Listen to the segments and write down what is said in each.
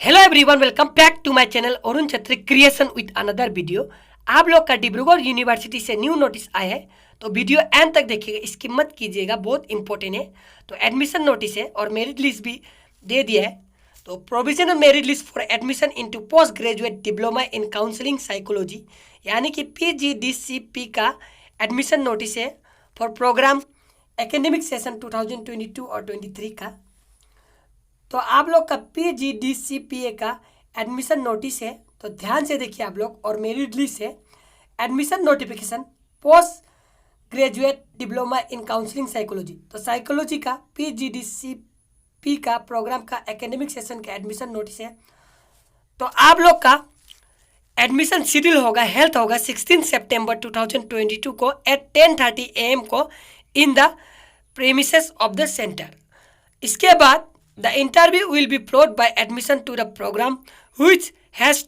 Hello everyone, welcome back to my channel Arun Chhetri creation with another video. आप लोग का Dibrugarh university से न्यू नोटिस आया है, तो वीडियो एंड तक देखिएगा, इसकी मत कीजिएगा, बहुत इंपॉर्टेंट है। तो एडमिशन नोटिस है और मेरिट लिस्ट भी दे दिया है। तो provisional merit list for admission into post graduate diploma in counselling psychology यानी कि PGDCP का एडमिशन नोटिस है फॉर प्रोग्राम एकेडमिक सेशन 2022 और 23 का। तो आप लोग का PGDCPA का एडमिशन नोटिस है, तो ध्यान से देखिए आप लोग। और मेरिट लिस्ट है, admission notification post graduate diploma in counselling psychology. तो साइकोलॉजी का PGDCP का प्रोग्राम का एकेडमिक सेशन का एडमिशन नोटिस है। तो आप लोग का एडमिशन शेड्यूल होगा, हेल्थ होगा 16 सितंबर 2022 को एट 10:30 AM को in the premises of the centre. इसके बाद the interview will be followed by admission to the program, which has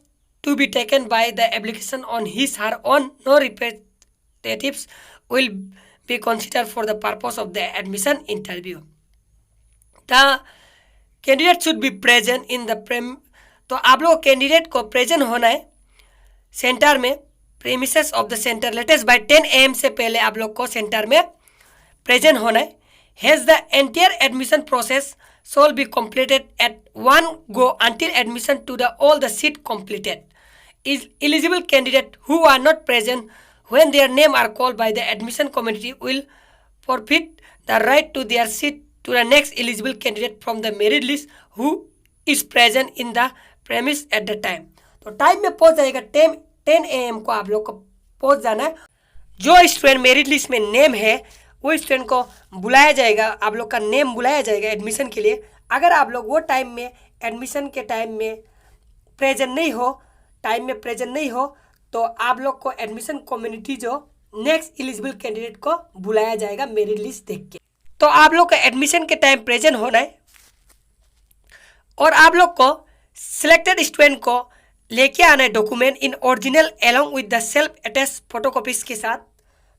to be taken by the application on his or her own. No representatives will be considered for the purpose of the admission interview. The candidate should be present in the तो आप लोग candidate को present होना है centre में, premises of the centre latest by 10 AM से पहले आप लोग को सेंटर में प्रेजेंट होना है। Hence the entire admission process shall be completed at one go until admission to the all the seat completed. Is eligible candidate who are not present when their name are called by the admission committee will forfeit the right to their seat to the next eligible candidate from the merit list who is present in the premise at the time. तो time में पहुंच जाएगा, 10 AM को आप लोग को पहुंच जाना है। जो स्टूडेंट मेरिट लिस्ट में नेम है वो स्टूडेंट को बुलाया जाएगा, आप लोग का नेम बुलाया जाएगा एडमिशन के लिए। अगर आप लोग वो टाइम में एडमिशन के टाइम में प्रेजेंट नहीं हो तो आप लोग को एडमिशन कम्युनिटी जो नेक्स्ट एलिजिबल कैंडिडेट को बुलाया जाएगा मेरिट लिस्ट देख के। तो आप लोग का एडमिशन के टाइम प्रेजेंट होना है और आप लोग को सिलेक्टेड स्टूडेंट को लेके आना है document in original along with the self attest photocopies के साथ।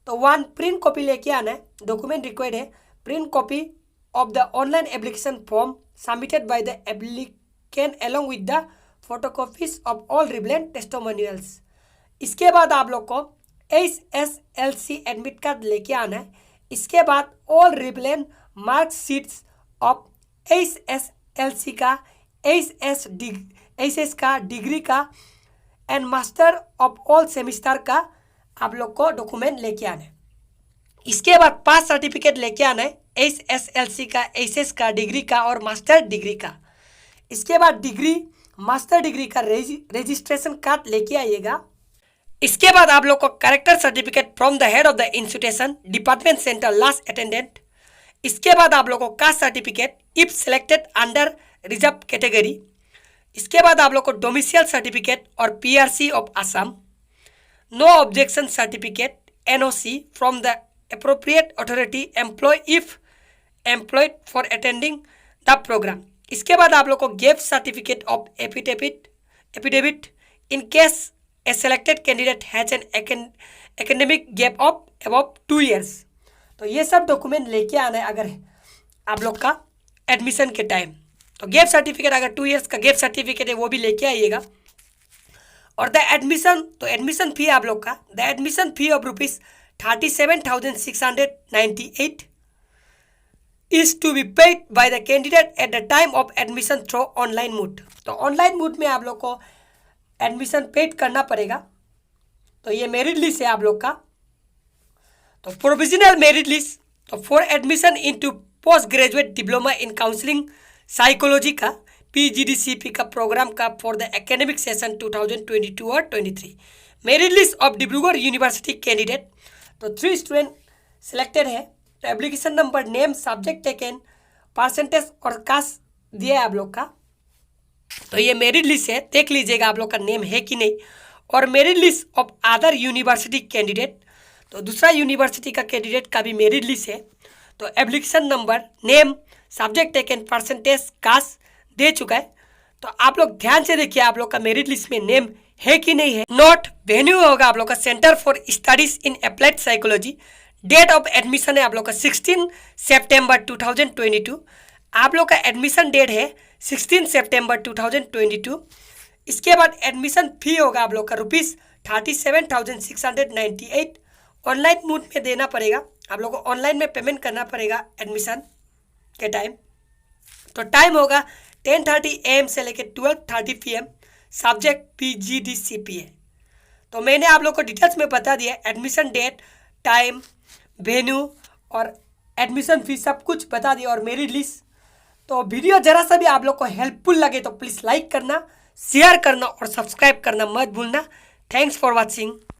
तो 1 प्रिंट कॉपी लेके आना है। डॉक्यूमेंट रिक्वायर्ड है print copy of the online application form submitted by the applicant along with the photocopies of all relevant testimonials. इसके बाद आप लोग को HSLC एडमिट कार्ड लेके आना है। इसके बाद all relevant marksheets of HSLC का, HS का, डिग्री का and master of all semester का आप लोग को डॉक्यूमेंट लेके आना है। इसके बाद 5 सर्टिफिकेट लेके आना है, HSLC का, HS का, डिग्री का और मास्टर डिग्री का। इसके बाद डिग्री, मास्टर डिग्री का रजिस्ट्रेशन कार्ड लेके आइएगा। इसके बाद आप लोग को character certificate from the head of the institution department centre last attendant. इसके बाद आप लोग को caste certificate if selected under reserve category. इसके बाद आप लोग को डोमिसाइल सर्टिफिकेट और PRC of Assam. No objection certificate NOC फ्रॉम द appropriate authority employed if employed for attending the program। इसके बाद आप लोग को gift certificate of affidavit in case A selected candidate has an academic gap of above 2 years। तो ये सब डॉक्यूमेंट लेके आना है अगर आप लोग का एडमिशन के टाइम। तो गैप सर्टिफिकेट, अगर 2 years का गैप सर्टिफिकेट है वो भी लेके आइएगा। और द एडमिशन, तो एडमिशन फी आप लोग का, the admission fee of ₹37,698 is to be paid by the candidate at the time of admission through online mode। तो ऑनलाइन मोड में आप लोग को एडमिशन पेड करना पड़ेगा। तो ये मेरिट लिस्ट है आप लोग का। तो प्रोविजनल मेरिट लिस्ट, तो for admission into post graduate diploma in counselling psychology का PGDCP का प्रोग्राम का फॉर द एकेडमिक सेशन 2022 और 23 merit list of Dibrugarh university candidate. तो 3 स्टूडेंट सिलेक्टेड है। तो application number, name, subject taken, percentage और cast दिया है आप लोग का। तो ये मेरिट लिस्ट है, देख लीजिएगा आप लोग का नेम है कि नहीं। और merit list of other university candidate, तो दूसरा यूनिवर्सिटी का कैंडिडेट का भी मेरिट लिस्ट है। तो application number, name, subject taken, percentage, caste दे चुका है। तो आप लोग ध्यान से देखिए आप लोग का मेरिट लिस्ट में नेम है कि नहीं है। नोट, वेन्यू होगा आप लोग का centre for studies in applied psychology. Date of admission है आप लोग का 16 सितंबर 2022। आप लोग का एडमिशन डेट है 16 सितंबर 2022। इसके बाद एडमिशन फ़ी होगा आप लोग का ₹37,698। ऑनलाइन मोड में देना पड़ेगा, आप लोग को ऑनलाइन में पेमेंट करना पड़ेगा एडमिशन के टाइम। तो टाइम होगा 10:30 AM से लेकर 12:30 PM। सब्जेक्ट PGDCP है। तो मैंने आप लोग को डिटेल्स में बता दिया, एडमिशन डेट, टाइम, वेन्यू और एडमिशन फीस सब कुछ बता दिया और मेरी लिस्ट। तो वीडियो जरा सा भी आप लोग को हेल्पफुल लगे तो प्लीज़ लाइक करना, शेयर करना और सब्सक्राइब करना मत भूलना। Thanks for watching.